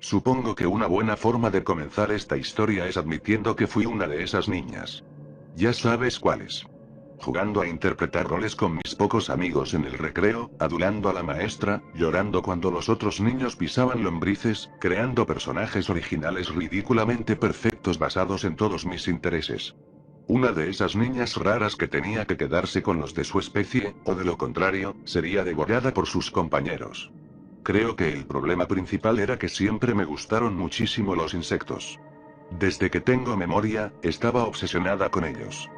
Supongo que una buena forma de comenzar esta historia es admitiendo que fui una de esas niñas. Ya sabes cuáles. Jugando a interpretar roles con mis pocos amigos en el recreo, adulando a la maestra, llorando cuando los otros niños pisaban lombrices, creando personajes originales ridículamente perfectos basados en todos mis intereses. Una de esas niñas raras que tenía que quedarse con los de su especie, o de lo contrario, sería devorada por sus compañeros. Creo que el problema principal era que siempre me gustaron muchísimo los insectos. Desde que tengo memoria, estaba obsesionada con ellos.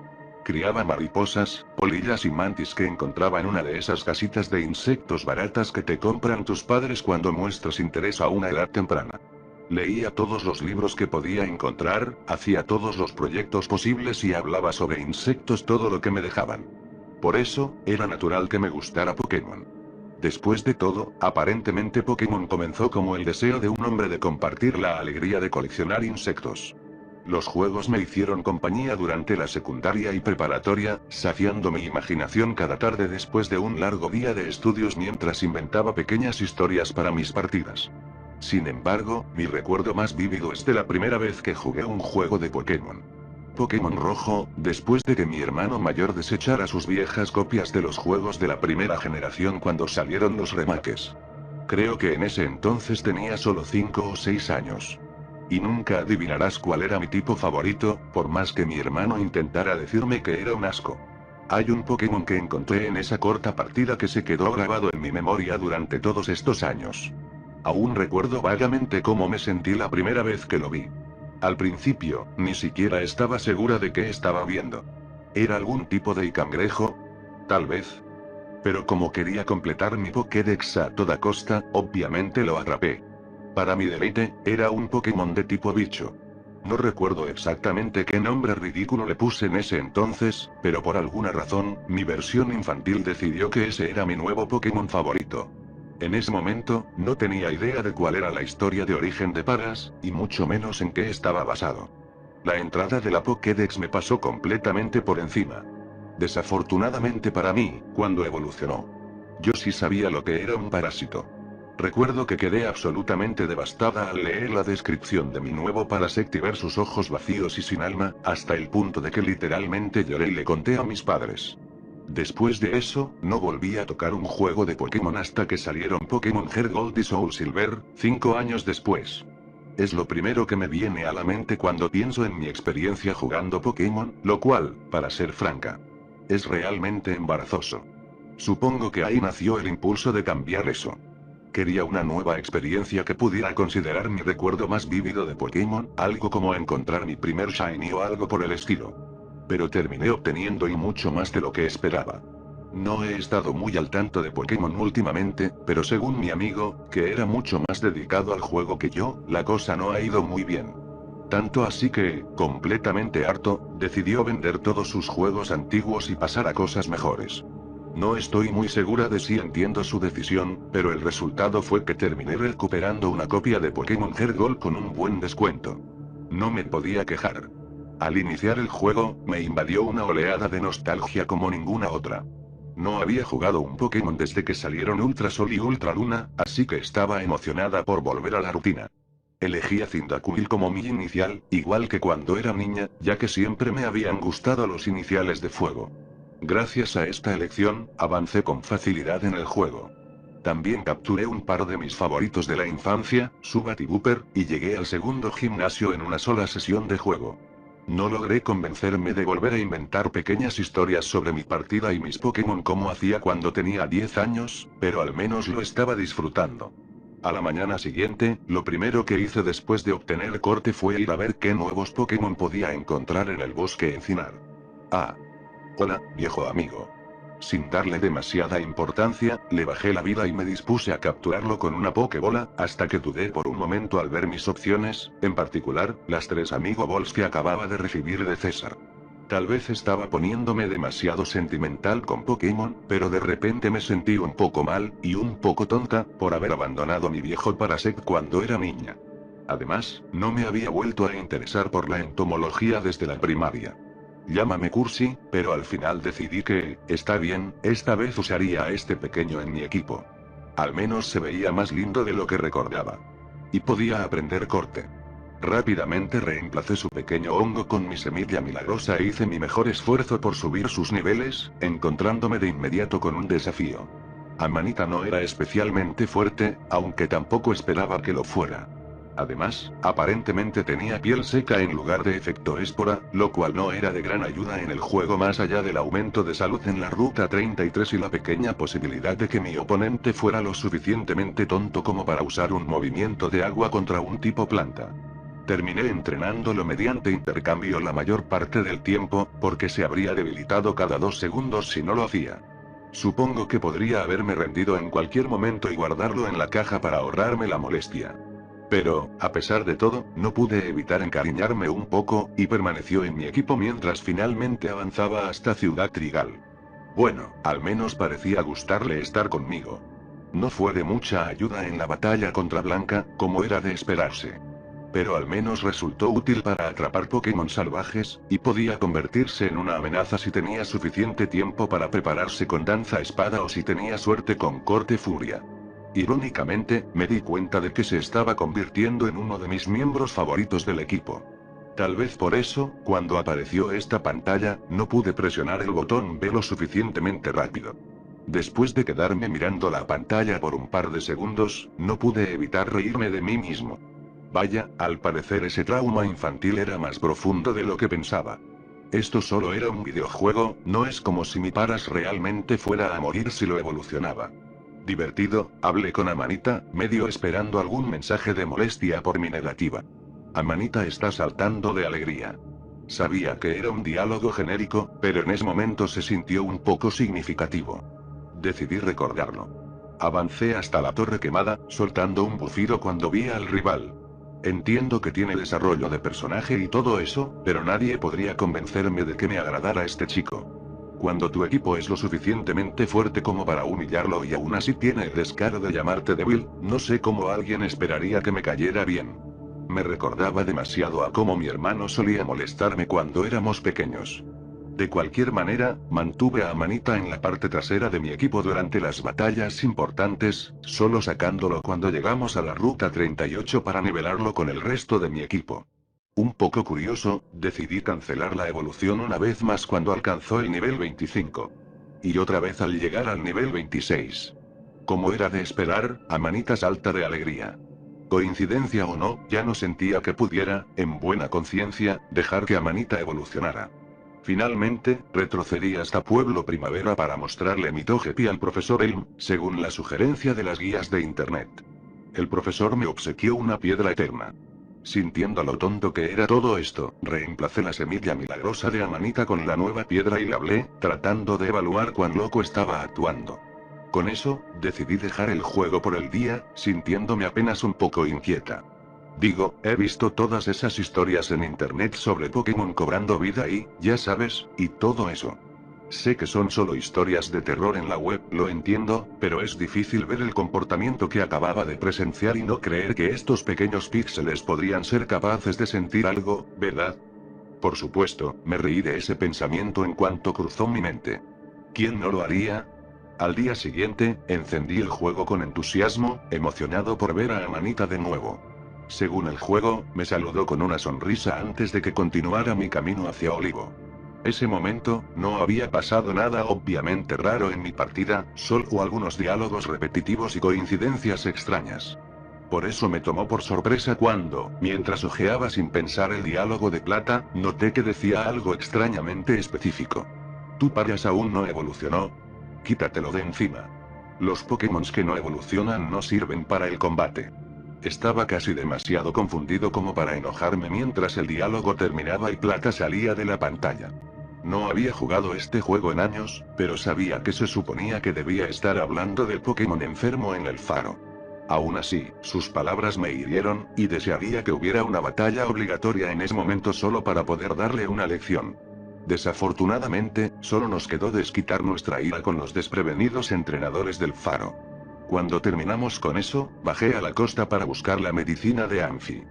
Criaba mariposas, polillas y mantis que encontraba en una de esas casitas de insectos baratas que te compran tus padres cuando muestras interés a una edad temprana. Leía todos los libros que podía encontrar, hacía todos los proyectos posibles y hablaba sobre insectos todo lo que me dejaban. Por eso, era natural que me gustara Pokémon. Después de todo, aparentemente Pokémon comenzó como el deseo de un hombre de compartir la alegría de coleccionar insectos. Los juegos me hicieron compañía durante la secundaria y preparatoria, saciando mi imaginación cada tarde después de un largo día de estudios mientras inventaba pequeñas historias para mis partidas. Sin embargo, mi recuerdo más vívido es de la primera vez que jugué un juego de Pokémon. Pokémon Rojo, después de que mi hermano mayor desechara sus viejas copias de los juegos de la primera generación cuando salieron los remakes. Creo que en ese entonces tenía solo 5 o 6 años. Y nunca adivinarás cuál era mi tipo favorito, por más que mi hermano intentara decirme que era un asco. Hay un Pokémon que encontré en esa corta partida que se quedó grabado en mi memoria durante todos estos años. Aún recuerdo vagamente cómo me sentí la primera vez que lo vi. Al principio, ni siquiera estaba segura de qué estaba viendo. ¿Era algún tipo de cangrejo? Tal vez. Pero como quería completar mi Pokédex a toda costa, obviamente lo atrapé. Para mi deleite, era un Pokémon de tipo bicho. No recuerdo exactamente qué nombre ridículo le puse en ese entonces, pero por alguna razón, mi versión infantil decidió que ese era mi nuevo Pokémon favorito. En ese momento, no tenía idea de cuál era la historia de origen de Paras, y mucho menos en qué estaba basado. La entrada de la Pokédex me pasó completamente por encima. Desafortunadamente para mí, cuando evolucionó. Yo sí sabía lo que era un parásito. Recuerdo que quedé absolutamente devastada al leer la descripción de mi nuevo Parasect y ver sus ojos vacíos y sin alma, hasta el punto de que literalmente lloré y le conté a mis padres. Después de eso, no volví a tocar un juego de Pokémon hasta que salieron Pokémon Heart Gold y Soul Silver, 5 años después. Es lo primero que me viene a la mente cuando pienso en mi experiencia jugando Pokémon, lo cual, para ser franca, es realmente embarazoso. Supongo que ahí nació el impulso de cambiar eso. Quería una nueva experiencia que pudiera considerar mi recuerdo más vívido de Pokémon, algo como encontrar mi primer Shiny o algo por el estilo. Pero terminé obteniendo y mucho más de lo que esperaba. No he estado muy al tanto de Pokémon últimamente, pero según mi amigo, que era mucho más dedicado al juego que yo, la cosa no ha ido muy bien. Tanto así que, completamente harto, decidió vender todos sus juegos antiguos y pasar a cosas mejores. No estoy muy segura de si entiendo su decisión, pero el resultado fue que terminé recuperando una copia de Pokémon Heart Gold con un buen descuento. No me podía quejar. Al iniciar el juego, me invadió una oleada de nostalgia como ninguna otra. No había jugado un Pokémon desde que salieron Ultra Sol y Ultra Luna, así que estaba emocionada por volver a la rutina. Elegí a Cyndaquil como mi inicial, igual que cuando era niña, ya que siempre me habían gustado los iniciales de fuego. Gracias a esta elección, avancé con facilidad en el juego. También capturé un par de mis favoritos de la infancia, Zubat y Booper, y llegué al segundo gimnasio en una sola sesión de juego. No logré convencerme de volver a inventar pequeñas historias sobre mi partida y mis Pokémon como hacía cuando tenía 10 años, pero al menos lo estaba disfrutando. A la mañana siguiente, lo primero que hice después de obtener corte fue ir a ver qué nuevos Pokémon podía encontrar en el bosque encinar. Ah. Hola, viejo amigo. Sin darle demasiada importancia, le bajé la vida y me dispuse a capturarlo con una Pokébola, hasta que dudé por un momento al ver mis opciones, en particular, las 3 Amigo Balls que acababa de recibir de César. Tal vez estaba poniéndome demasiado sentimental con Pokémon, pero de repente me sentí un poco mal, y un poco tonta, por haber abandonado mi viejo Parasect cuando era niña. Además, no me había vuelto a interesar por la entomología desde la primaria. Llámame cursi, pero al final decidí que, está bien, esta vez usaría a este pequeño en mi equipo. Al menos se veía más lindo de lo que recordaba. y podía aprender corte. Rápidamente reemplacé su pequeño hongo con mi semilla milagrosa e hice mi mejor esfuerzo por subir sus niveles, encontrándome de inmediato con un desafío. Amanita no era especialmente fuerte, aunque tampoco esperaba que lo fuera. Además, aparentemente tenía piel seca en lugar de efecto espora, lo cual no era de gran ayuda en el juego más allá del aumento de salud en la ruta 33 y la pequeña posibilidad de que mi oponente fuera lo suficientemente tonto como para usar un movimiento de agua contra un tipo planta. Terminé entrenándolo mediante intercambio la mayor parte del tiempo, porque se habría debilitado cada 2 segundos si no lo hacía. Supongo que podría haberme rendido en cualquier momento y guardarlo en la caja para ahorrarme la molestia. Pero, a pesar de todo, no pude evitar encariñarme un poco, y permaneció en mi equipo mientras finalmente avanzaba hasta Ciudad Trigal. Bueno, al menos parecía gustarle estar conmigo. No fue de mucha ayuda en la batalla contra Blanca, como era de esperarse. Pero al menos resultó útil para atrapar Pokémon salvajes, y podía convertirse en una amenaza si tenía suficiente tiempo para prepararse con danza espada o si tenía suerte con corte furia. Irónicamente, me di cuenta de que se estaba convirtiendo en uno de mis miembros favoritos del equipo. Tal vez por eso, cuando apareció esta pantalla, no pude presionar el botón B lo suficientemente rápido. Después de quedarme mirando la pantalla por un par de segundos, no pude evitar reírme de mí mismo. Vaya, al parecer ese trauma infantil era más profundo de lo que pensaba. Esto solo era un videojuego, no es como si mi Paras realmente fuera a morir si lo evolucionaba. Divertido, hablé con Amanita, medio esperando algún mensaje de molestia por mi negativa. Amanita está saltando de alegría. Sabía que era un diálogo genérico, pero en ese momento se sintió un poco significativo. Decidí recordarlo. Avancé hasta la torre quemada, soltando un bufido cuando vi al rival. Entiendo que tiene desarrollo de personaje y todo eso, pero nadie podría convencerme de que me agradara este chico. Cuando tu equipo es lo suficientemente fuerte como para humillarlo y aún así tiene el descaro de llamarte débil, no sé cómo alguien esperaría que me cayera bien. Me recordaba demasiado a cómo mi hermano solía molestarme cuando éramos pequeños. De cualquier manera, mantuve a Amanita en la parte trasera de mi equipo durante las batallas importantes, solo sacándolo cuando llegamos a la ruta 38 para nivelarlo con el resto de mi equipo. Un poco curioso, decidí cancelar la evolución una vez más cuando alcanzó el nivel 25. Y otra vez al llegar al nivel 26. Como era de esperar, Amanita salta de alegría. Coincidencia o no, ya no sentía que pudiera, en buena conciencia, dejar que Amanita evolucionara. Finalmente, retrocedí hasta Pueblo Primavera para mostrarle mi Togepi al profesor Elm, según la sugerencia de las guías de internet. El profesor me obsequió una piedra eterna. Sintiendo lo tonto que era todo esto, reemplacé la semilla milagrosa de Amanita con la nueva piedra y le hablé, tratando de evaluar cuán loco estaba actuando. Con eso, decidí dejar el juego por el día, sintiéndome apenas un poco inquieta. Digo, he visto todas esas historias en internet sobre Pokémon cobrando vida y, ya sabes, y todo eso. Sé que son solo historias de terror en la web, lo entiendo, pero es difícil ver el comportamiento que acababa de presenciar y no creer que estos pequeños píxeles podrían ser capaces de sentir algo, ¿verdad? Por supuesto, me reí de ese pensamiento en cuanto cruzó mi mente. ¿Quién no lo haría? Al día siguiente, encendí el juego con entusiasmo, emocionado por ver a Amanita de nuevo. Según el juego, me saludó con una sonrisa antes de que continuara mi camino hacia Olivo. Ese momento, no había pasado nada obviamente raro en mi partida, solo algunos diálogos repetitivos y coincidencias extrañas. Por eso me tomó por sorpresa cuando, mientras hojeaba sin pensar el diálogo de plata, noté que decía algo extrañamente específico. Tu Paras aún no evolucionó. Quítatelo de encima. Los Pokémon que no evolucionan no sirven para el combate. Estaba casi demasiado confundido como para enojarme mientras el diálogo terminaba y Plata salía de la pantalla. No había jugado este juego en años, pero sabía que se suponía que debía estar hablando del Pokémon enfermo en el faro. Aún así, sus palabras me hirieron, y desearía que hubiera una batalla obligatoria en ese momento solo para poder darle una lección. Desafortunadamente, solo nos quedó desquitar nuestra ira con los desprevenidos entrenadores del faro. Cuando terminamos con eso, bajé a la costa para buscar la medicina de Amphi.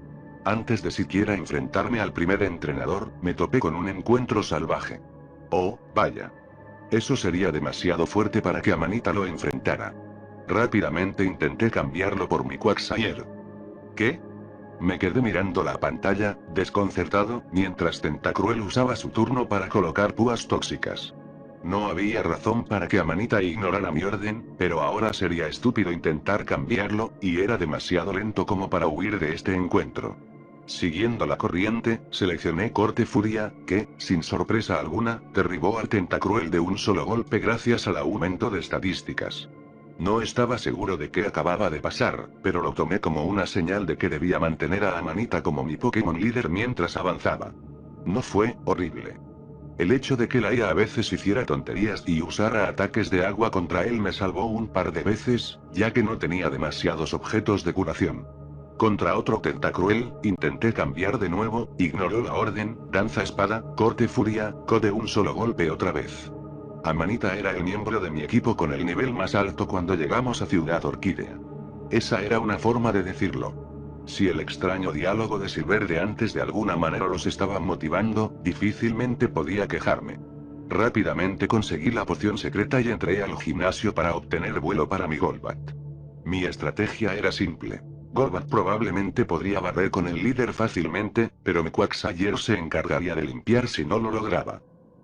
Antes de siquiera enfrentarme al primer entrenador, me topé con un encuentro salvaje. Oh, vaya. Eso sería demasiado fuerte para que Amanita lo enfrentara. Rápidamente intenté cambiarlo por mi Quagsire. ¿Qué? Me quedé mirando la pantalla, desconcertado, mientras Tentacruel usaba su turno para colocar púas tóxicas. No había razón para que Amanita ignorara mi orden, pero ahora sería estúpido intentar cambiarlo, y era demasiado lento como para huir de este encuentro. Siguiendo la corriente, seleccioné Corte Furia, que, sin sorpresa alguna, derribó al Tentacruel de un solo golpe gracias al aumento de estadísticas. No estaba seguro de qué acababa de pasar, pero lo tomé como una señal de que debía mantener a Amanita como mi Pokémon líder mientras avanzaba. No fue horrible. El hecho de que la IA a veces hiciera tonterías y usara ataques de agua contra él me salvó un par de veces, ya que no tenía demasiados objetos de curación. Contra otro Tentacruel, intenté cambiar de nuevo, ignoró la orden, danza espada, corte furia, de un solo golpe otra vez. Amanita era el miembro de mi equipo con el nivel más alto cuando llegamos a Ciudad Orquídea. Esa era una forma de decirlo. Si el extraño diálogo de Silver de antes de alguna manera los estaba motivando, difícilmente podía quejarme. Rápidamente conseguí la poción secreta y entré al gimnasio para obtener vuelo para mi Golbat. Mi estrategia era simple. Golbat probablemente podría barrer con el líder fácilmente, pero mi Quagsire se encargaría de limpiar si no lo lograba.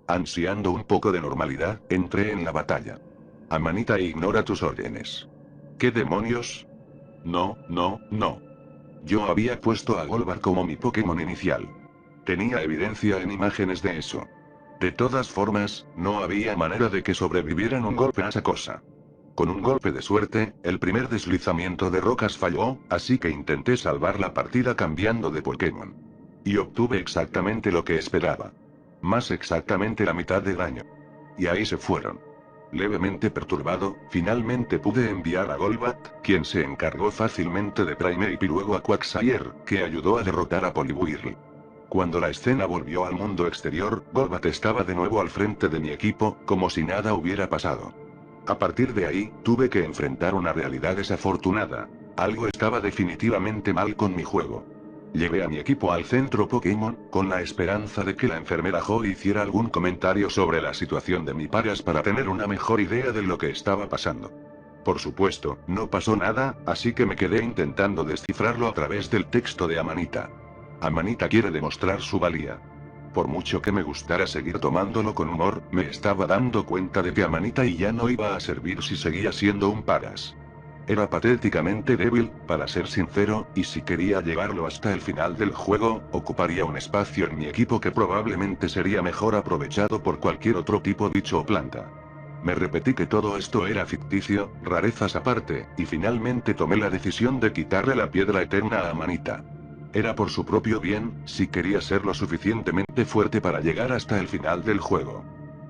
Ansiando un poco de normalidad, entré en la batalla. Amanita ignora tus órdenes. ¿Qué demonios? No, no, no. Yo había puesto a Golbat como mi Pokémon inicial. Tenía evidencia en imágenes de eso. De todas formas, no había manera de que sobrevivieran un golpe a esa cosa. Con un golpe de suerte, el primer deslizamiento de rocas falló, así que intenté salvar la partida cambiando de Pokémon. Y obtuve exactamente lo que esperaba. Más exactamente la mitad de daño. Y ahí se fueron. Levemente perturbado, finalmente pude enviar a Golbat, quien se encargó fácilmente de Primeape y luego a Quagsire, que ayudó a derrotar a Poliwhirl. Cuando la escena volvió al mundo exterior, Golbat estaba de nuevo al frente de mi equipo, como si nada hubiera pasado. A partir de ahí, tuve que enfrentar una realidad desafortunada. Algo estaba definitivamente mal con mi juego. Llevé a mi equipo al centro Pokémon, con la esperanza de que la enfermera Jo hiciera algún comentario sobre la situación de mi Paras para tener una mejor idea de lo que estaba pasando. Por supuesto, no pasó nada, así que me quedé intentando descifrarlo a través del texto de Amanita. Amanita quiere demostrar su valía. Por mucho que me gustara seguir tomándolo con humor, me estaba dando cuenta de que Amanita y ya no iba a servir si seguía siendo un Paras. Era patéticamente débil, para ser sincero, y si quería llevarlo hasta el final del juego, ocuparía un espacio en mi equipo que probablemente sería mejor aprovechado por cualquier otro tipo bicho o planta. Me repetí que todo esto era ficticio, rarezas aparte, y finalmente tomé la decisión de quitarle la piedra eterna a Amanita. Era por su propio bien, si quería ser lo suficientemente fuerte para llegar hasta el final del juego.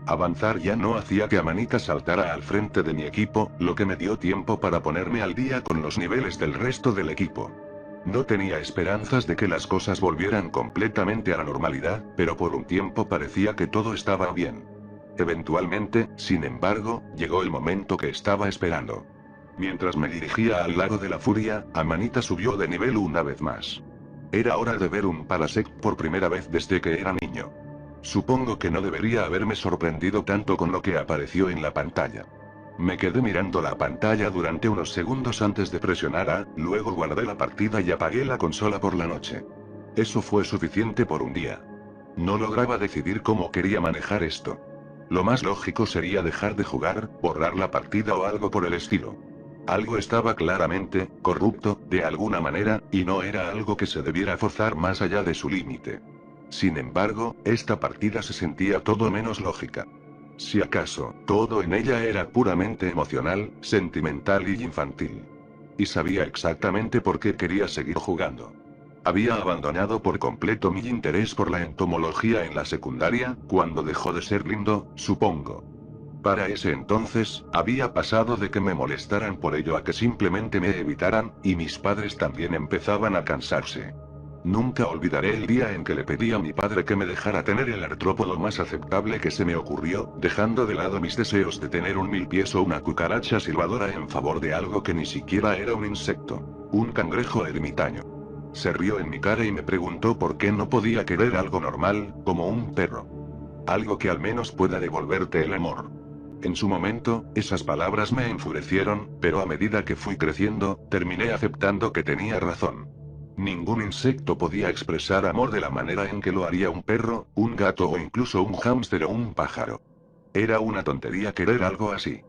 Avanzar ya no hacía que Amanita saltara al frente de mi equipo, lo que me dio tiempo para ponerme al día con los niveles del resto del equipo. No tenía esperanzas de que las cosas volvieran completamente a la normalidad, pero por un tiempo parecía que todo estaba bien. Eventualmente, sin embargo, llegó el momento que estaba esperando. Mientras me dirigía al lago de la furia, Amanita subió de nivel una vez más. Era hora de ver un Parasect por primera vez desde que era niño. Supongo que no debería haberme sorprendido tanto con lo que apareció en la pantalla. Me quedé mirando la pantalla durante unos segundos antes de presionar A, luego guardé la partida y apagué la consola por la noche. Eso fue suficiente por un día. No lograba decidir cómo quería manejar esto. Lo más lógico sería dejar de jugar, borrar la partida o algo por el estilo. Algo estaba claramente corrupto, de alguna manera, y no era algo que se debiera forzar más allá de su límite. Sin embargo, esta partida se sentía todo menos lógica. Si acaso, todo en ella era puramente emocional, sentimental y infantil. Y sabía exactamente por qué quería seguir jugando. Había abandonado por completo mi interés por la entomología en la secundaria, cuando dejó de ser lindo, supongo. Para ese entonces, había pasado de que me molestaran por ello a que simplemente me evitaran, y mis padres también empezaban a cansarse. Nunca olvidaré el día en que le pedí a mi padre que me dejara tener el artrópodo más aceptable que se me ocurrió, dejando de lado mis deseos de tener un milpies o una cucaracha silbadora en favor de algo que ni siquiera era un insecto, un cangrejo ermitaño. Se rió en mi cara y me preguntó por qué no podía querer algo normal, como un perro. Algo que al menos pueda devolverte el amor. En su momento, esas palabras me enfurecieron, pero a medida que fui creciendo, terminé aceptando que tenía razón. Ningún insecto podía expresar amor de la manera en que lo haría un perro, un gato o incluso un hámster o un pájaro. Era una tontería querer algo así.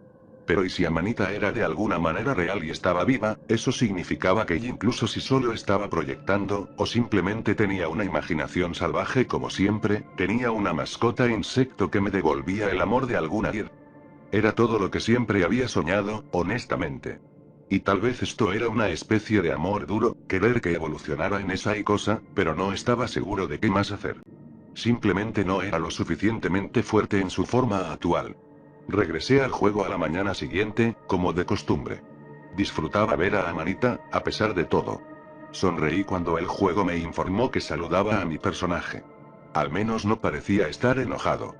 Pero ¿y si Amanita era de alguna manera real y estaba viva? Eso significaba que incluso si solo estaba proyectando, o simplemente tenía una imaginación salvaje como siempre, tenía una mascota insecto que me devolvía el amor de alguna manera. Era todo lo que siempre había soñado, honestamente. Y tal vez esto era una especie de amor duro, querer que evolucionara en esa y cosa, pero no estaba seguro de qué más hacer. Simplemente no era lo suficientemente fuerte en su forma actual. Regresé al juego a la mañana siguiente, como de costumbre. Disfrutaba ver a Amanita, a pesar de todo. Sonreí cuando el juego me informó que saludaba a mi personaje. Al menos no parecía estar enojado.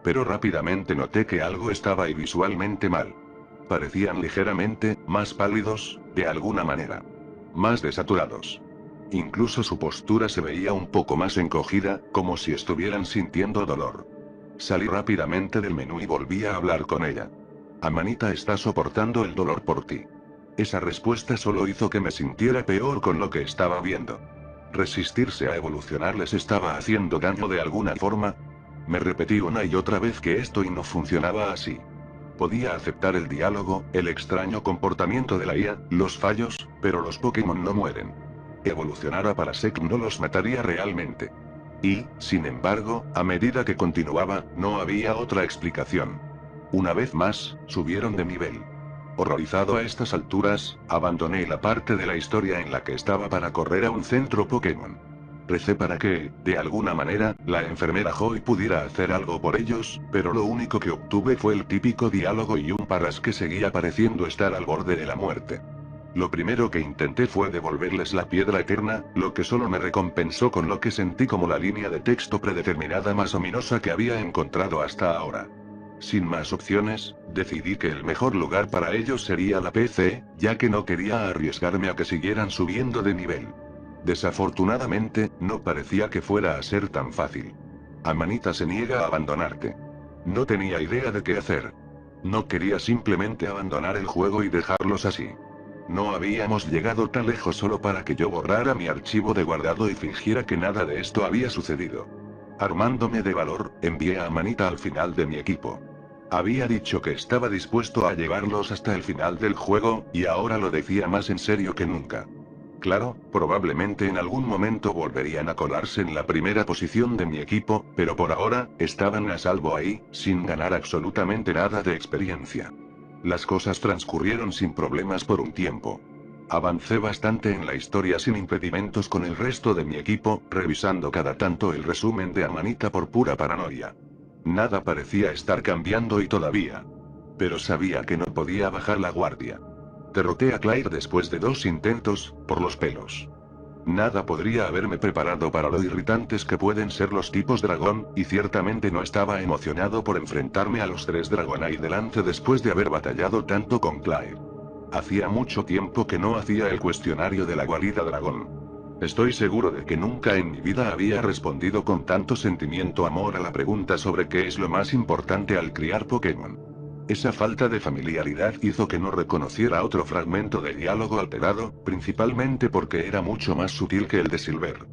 Pero rápidamente noté que algo estaba ahí visualmente mal. Parecían ligeramente más pálidos, de alguna manera. Más desaturados. Incluso su postura se veía un poco más encogida, como si estuvieran sintiendo dolor. Salí rápidamente del menú y volví a hablar con ella. Amanita está soportando el dolor por ti. Esa respuesta solo hizo que me sintiera peor con lo que estaba viendo. Resistirse a evolucionar les estaba haciendo daño de alguna forma. Me repetí una y otra vez que esto y no funcionaba así. Podía aceptar el diálogo, el extraño comportamiento de la IA, los fallos, pero los Pokémon no mueren. Evolucionar a Parasect no los mataría realmente. Y, sin embargo, a medida que continuaba, no había otra explicación. Una vez más, subieron de nivel. Horrorizado a estas alturas, abandoné la parte de la historia en la que estaba para correr a un centro Pokémon. Recé para que, de alguna manera, la enfermera Joy pudiera hacer algo por ellos, pero lo único que obtuve fue el típico diálogo y un Paras que seguía pareciendo estar al borde de la muerte. Lo primero que intenté fue devolverles la piedra eterna, lo que solo me recompensó con lo que sentí como la línea de texto predeterminada más ominosa que había encontrado hasta ahora. Sin más opciones, decidí que el mejor lugar para ellos sería la PC, ya que no quería arriesgarme a que siguieran subiendo de nivel. Desafortunadamente, no parecía que fuera a ser tan fácil. Amanita se niega a abandonarte. No tenía idea de qué hacer. No quería simplemente abandonar el juego y dejarlos así. No habíamos llegado tan lejos solo para que yo borrara mi archivo de guardado y fingiera que nada de esto había sucedido. Armándome de valor, envié a Amanita al final de mi equipo. Había dicho que estaba dispuesto a llevarlos hasta el final del juego, y ahora lo decía más en serio que nunca. Claro, probablemente en algún momento volverían a colarse en la primera posición de mi equipo, pero por ahora, estaban a salvo ahí, sin ganar absolutamente nada de experiencia. Las cosas transcurrieron sin problemas por un tiempo. Avancé bastante en la historia sin impedimentos con el resto de mi equipo, revisando cada tanto el resumen de Amanita por pura paranoia. Nada parecía estar cambiando y todavía. Pero sabía que no podía bajar la guardia. Derroté a Claire después de 2 intentos, por los pelos. Nada podría haberme preparado para lo irritantes que pueden ser los tipos dragón, y ciertamente no estaba emocionado por enfrentarme a los 3 Dragonite delante después de haber batallado tanto con Claire. Hacía mucho tiempo que no hacía el cuestionario de la guarida dragón. Estoy seguro de que nunca en mi vida había respondido con tanto sentimiento amor a la pregunta sobre qué es lo más importante al criar Pokémon. Esa falta de familiaridad hizo que no reconociera otro fragmento de diálogo alterado, principalmente porque era mucho más sutil que el de Silver.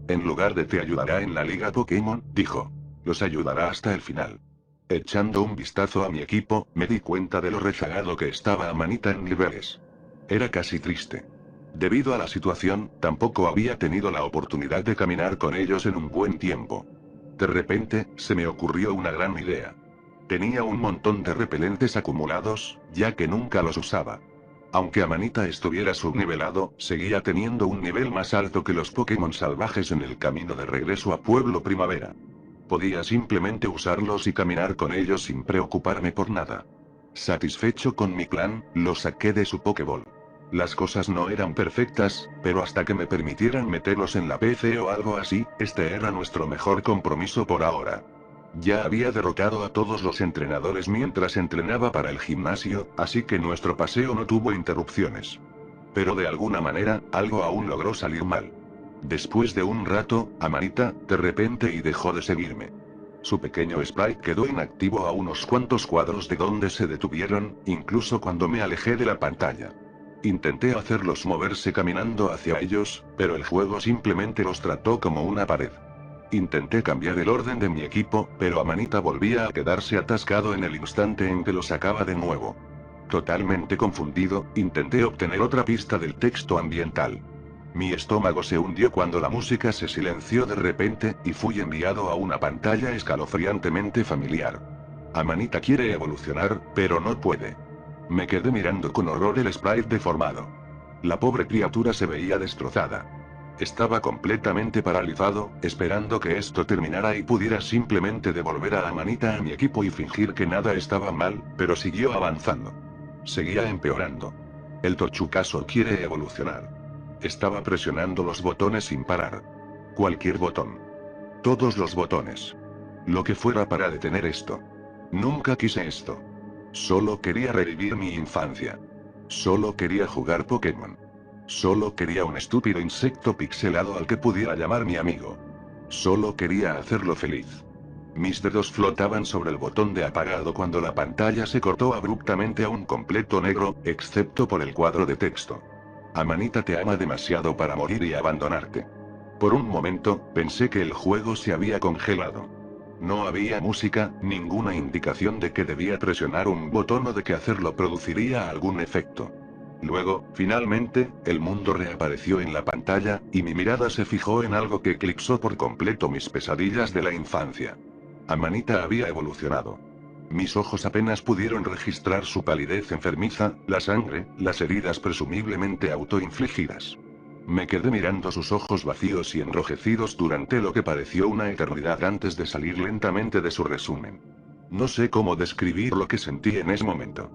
En lugar de te ayudará en la liga Pokémon, dijo. Los ayudará hasta el final. Echando un vistazo a mi equipo, me di cuenta de lo rezagado que estaba Amanita en niveles. Era casi triste. Debido a la situación, tampoco había tenido la oportunidad de caminar con ellos en un buen tiempo. De repente, se me ocurrió una gran idea. Tenía un montón de repelentes acumulados, ya que nunca los usaba. Aunque Amanita estuviera subnivelado, seguía teniendo un nivel más alto que los Pokémon salvajes en el camino de regreso a Pueblo Primavera. Podía simplemente usarlos y caminar con ellos sin preocuparme por nada. Satisfecho con mi clan, lo saqué de su Pokéball. Las cosas no eran perfectas, pero hasta que me permitieran meterlos en la PC o algo así, este era nuestro mejor compromiso por ahora. Ya había derrotado a todos los entrenadores mientras entrenaba para el gimnasio, así que nuestro paseo no tuvo interrupciones. Pero de alguna manera, algo aún logró salir mal. Después de un rato, Amanita, de repente y dejó de seguirme. Su pequeño sprite quedó inactivo a unos cuantos cuadros de donde se detuvieron, incluso cuando me alejé de la pantalla. Intenté hacerlos moverse caminando hacia ellos, pero el juego simplemente los trató como una pared. Intenté cambiar el orden de mi equipo, pero Amanita volvía a quedarse atascado en el instante en que lo sacaba de nuevo. Totalmente confundido, intenté obtener otra pista del texto ambiental. Mi estómago se hundió cuando la música se silenció de repente, y fui enviado a una pantalla escalofriantemente familiar. Amanita quiere evolucionar, pero no puede. Me quedé mirando con horror el sprite deformado. La pobre criatura se veía destrozada. Estaba completamente paralizado, esperando que esto terminara y pudiera simplemente devolver a Amanita a mi equipo y fingir que nada estaba mal, pero siguió avanzando. Seguía empeorando. El Tochucaso quiere evolucionar. Estaba presionando los botones sin parar. Cualquier botón. Todos los botones. Lo que fuera para detener esto. Nunca quise esto. Solo quería revivir mi infancia. Solo quería jugar Pokémon. Solo quería un estúpido insecto pixelado al que pudiera llamar mi amigo. Solo quería hacerlo feliz. Mis dedos flotaban sobre el botón de apagado cuando la pantalla se cortó abruptamente a un completo negro, excepto por el cuadro de texto. Amanita te ama demasiado para morir y abandonarte. Por un momento, pensé que el juego se había congelado. No había música, ninguna indicación de que debía presionar un botón o de que hacerlo produciría algún efecto. Luego, finalmente, el mundo reapareció en la pantalla, y mi mirada se fijó en algo que eclipsó por completo mis pesadillas de la infancia. Amanita había evolucionado. Mis ojos apenas pudieron registrar su palidez enfermiza, la sangre, las heridas presumiblemente autoinfligidas. Me quedé mirando sus ojos vacíos y enrojecidos durante lo que pareció una eternidad antes de salir lentamente de su resumen. No sé cómo describir lo que sentí en ese momento.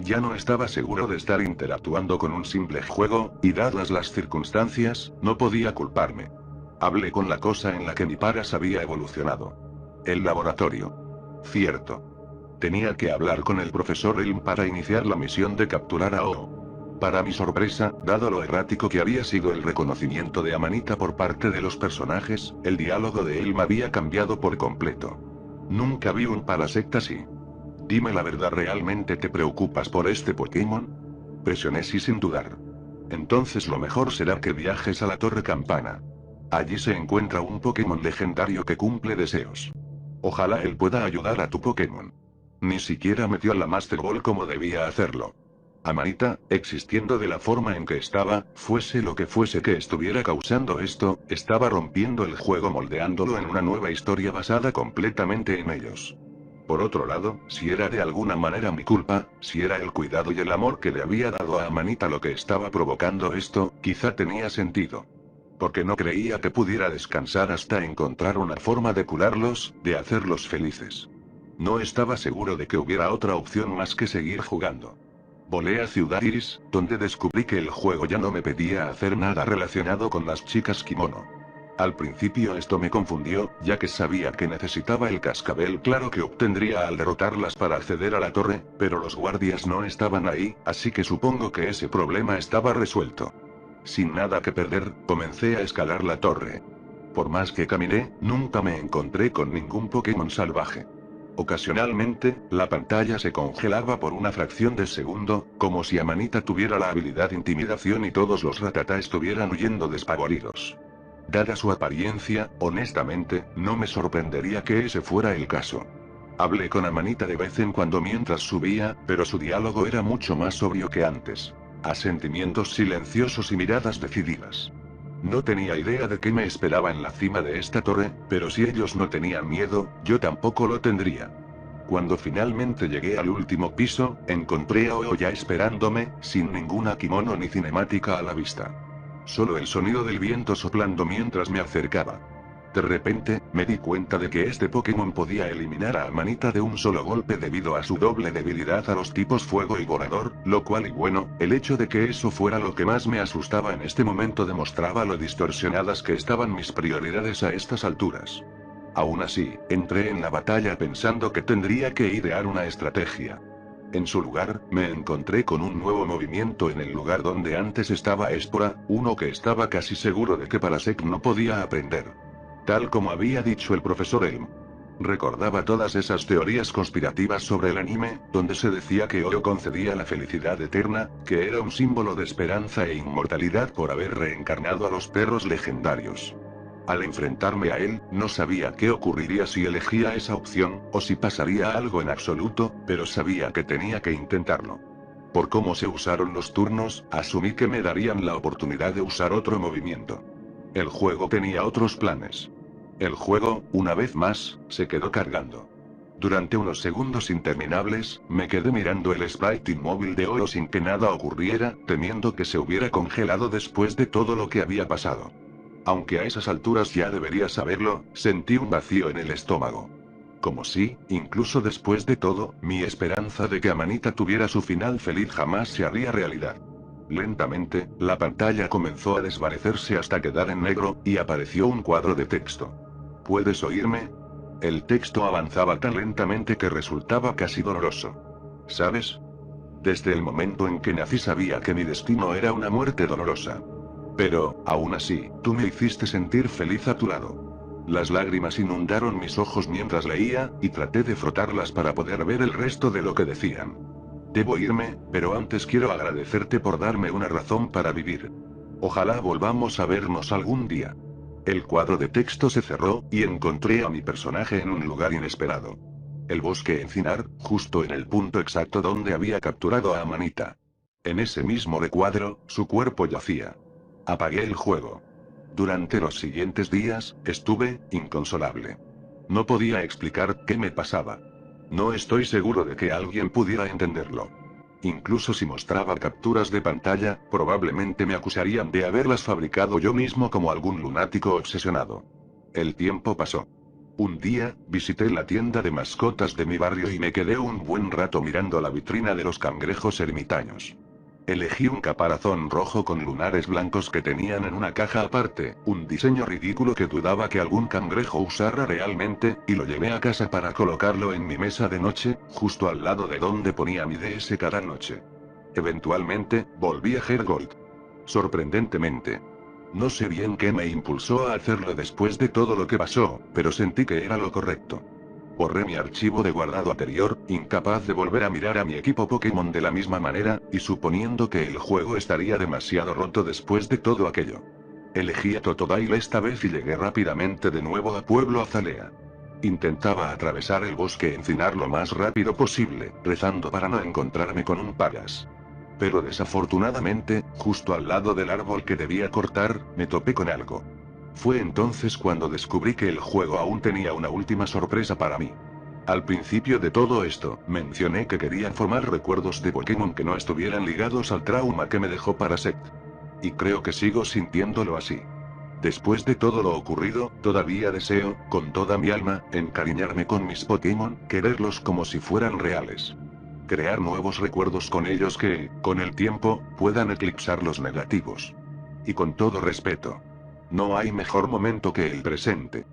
Ya no estaba seguro de estar interactuando con un simple juego, y dadas las circunstancias, no podía culparme. Hablé con la cosa en la que mi paras había evolucionado. El laboratorio. Cierto. Tenía que hablar con el profesor Elm para iniciar la misión de capturar a O. Para mi sorpresa, dado lo errático que había sido el reconocimiento de Amanita por parte de los personajes, el diálogo de Elm había cambiado por completo. Nunca vi un Parasect así. Dime la verdad, ¿realmente te preocupas por este Pokémon? Presioné sí sin dudar. Entonces lo mejor será que viajes a la Torre Campana. Allí se encuentra un Pokémon legendario que cumple deseos. Ojalá él pueda ayudar a tu Pokémon. Ni siquiera metió la Master Ball como debía hacerlo. Amanita, existiendo de la forma en que estaba, fuese lo que fuese que estuviera causando esto, estaba rompiendo el juego moldeándolo en una nueva historia basada completamente en ellos. Por otro lado, si era de alguna manera mi culpa, si era el cuidado y el amor que le había dado a Amanita lo que estaba provocando esto, quizá tenía sentido. Porque no creía que pudiera descansar hasta encontrar una forma de curarlos, de hacerlos felices. No estaba seguro de que hubiera otra opción más que seguir jugando. Volé a Ciudad Iris, donde descubrí que el juego ya no me pedía hacer nada relacionado con las chicas kimono. Al principio esto me confundió, ya que sabía que necesitaba el cascabel claro que obtendría al derrotarlas para acceder a la torre, pero los guardias no estaban ahí, así que supongo que ese problema estaba resuelto. Sin nada que perder, comencé a escalar la torre. Por más que caminé, nunca me encontré con ningún Pokémon salvaje. Ocasionalmente, la pantalla se congelaba por una fracción de segundo, como si Amanita tuviera la habilidad intimidación y todos los Rattata estuvieran huyendo despavoridos. Dada su apariencia, honestamente, no me sorprendería que ese fuera el caso. Hablé con Amanita de vez en cuando mientras subía, pero su diálogo era mucho más sobrio que antes. Asentimientos silenciosos y miradas decididas. No tenía idea de qué me esperaba en la cima de esta torre, pero si ellos no tenían miedo, yo tampoco lo tendría. Cuando finalmente llegué al último piso, encontré a O ya esperándome, sin ninguna kimono ni cinemática a la vista. Solo el sonido del viento soplando mientras me acercaba. De repente, me di cuenta de que este Pokémon podía eliminar a Amanita de un solo golpe debido a su doble debilidad a los tipos fuego y volador, lo cual y bueno, el hecho de que eso fuera lo que más me asustaba en este momento demostraba lo distorsionadas que estaban mis prioridades a estas alturas. Aún así, entré en la batalla pensando que tendría que idear una estrategia. En su lugar, me encontré con un nuevo movimiento en el lugar donde antes estaba Espora, uno que estaba casi seguro de que Parasect no podía aprender. Tal como había dicho el profesor Elm. Recordaba todas esas teorías conspirativas sobre el anime, donde se decía que Oro concedía la felicidad eterna, que era un símbolo de esperanza e inmortalidad por haber reencarnado a los perros legendarios. Al enfrentarme a él, no sabía qué ocurriría si elegía esa opción, o si pasaría algo en absoluto, pero sabía que tenía que intentarlo. Por cómo se usaron los turnos, asumí que me darían la oportunidad de usar otro movimiento. El juego tenía otros planes. El juego, una vez más, se quedó cargando. Durante unos segundos interminables, me quedé mirando el sprite inmóvil de Oro sin que nada ocurriera, temiendo que se hubiera congelado después de todo lo que había pasado. Aunque a esas alturas ya debería saberlo, sentí un vacío en el estómago. Como si, incluso después de todo, mi esperanza de que Amanita tuviera su final feliz jamás se haría realidad. Lentamente, la pantalla comenzó a desvanecerse hasta quedar en negro, y apareció un cuadro de texto. ¿Puedes oírme? El texto avanzaba tan lentamente que resultaba casi doloroso. ¿Sabes? Desde el momento en que nací sabía que mi destino era una muerte dolorosa. Pero, aún así, tú me hiciste sentir feliz a tu lado. Las lágrimas inundaron mis ojos mientras leía, y traté de frotarlas para poder ver el resto de lo que decían. Debo irme, pero antes quiero agradecerte por darme una razón para vivir. Ojalá volvamos a vernos algún día. El cuadro de texto se cerró, y encontré a mi personaje en un lugar inesperado. El bosque encinar, justo en el punto exacto donde había capturado a Amanita. En ese mismo recuadro, su cuerpo yacía. Apagué el juego. Durante los siguientes días, estuve inconsolable. No podía explicar qué me pasaba. No estoy seguro de que alguien pudiera entenderlo. Incluso si mostraba capturas de pantalla, probablemente me acusarían de haberlas fabricado yo mismo como algún lunático obsesionado. El tiempo pasó. Un día, visité la tienda de mascotas de mi barrio y me quedé un buen rato mirando la vitrina de los cangrejos ermitaños. Elegí un caparazón rojo con lunares blancos que tenían en una caja aparte, un diseño ridículo que dudaba que algún cangrejo usara realmente, y lo llevé a casa para colocarlo en mi mesa de noche, justo al lado de donde ponía mi DS cada noche. Eventualmente, volví a Hergold. Sorprendentemente. No sé bien qué me impulsó a hacerlo después de todo lo que pasó, pero sentí que era lo correcto. Borré mi archivo de guardado anterior, incapaz de volver a mirar a mi equipo Pokémon de la misma manera, y suponiendo que el juego estaría demasiado roto después de todo aquello. Elegí a Totodile esta vez y llegué rápidamente de nuevo a Pueblo Azalea. Intentaba atravesar el bosque encinar lo más rápido posible, rezando para no encontrarme con un Paras. Pero desafortunadamente, justo al lado del árbol que debía cortar, me topé con algo. Fue entonces cuando descubrí que el juego aún tenía una última sorpresa para mí. Al principio de todo esto, mencioné que quería formar recuerdos de Pokémon que no estuvieran ligados al trauma que me dejó Parasect. Y creo que sigo sintiéndolo así. Después de todo lo ocurrido, todavía deseo, con toda mi alma, encariñarme con mis Pokémon, quererlos como si fueran reales. Crear nuevos recuerdos con ellos que, con el tiempo, puedan eclipsar los negativos. Y con todo respeto. No hay mejor momento que el presente.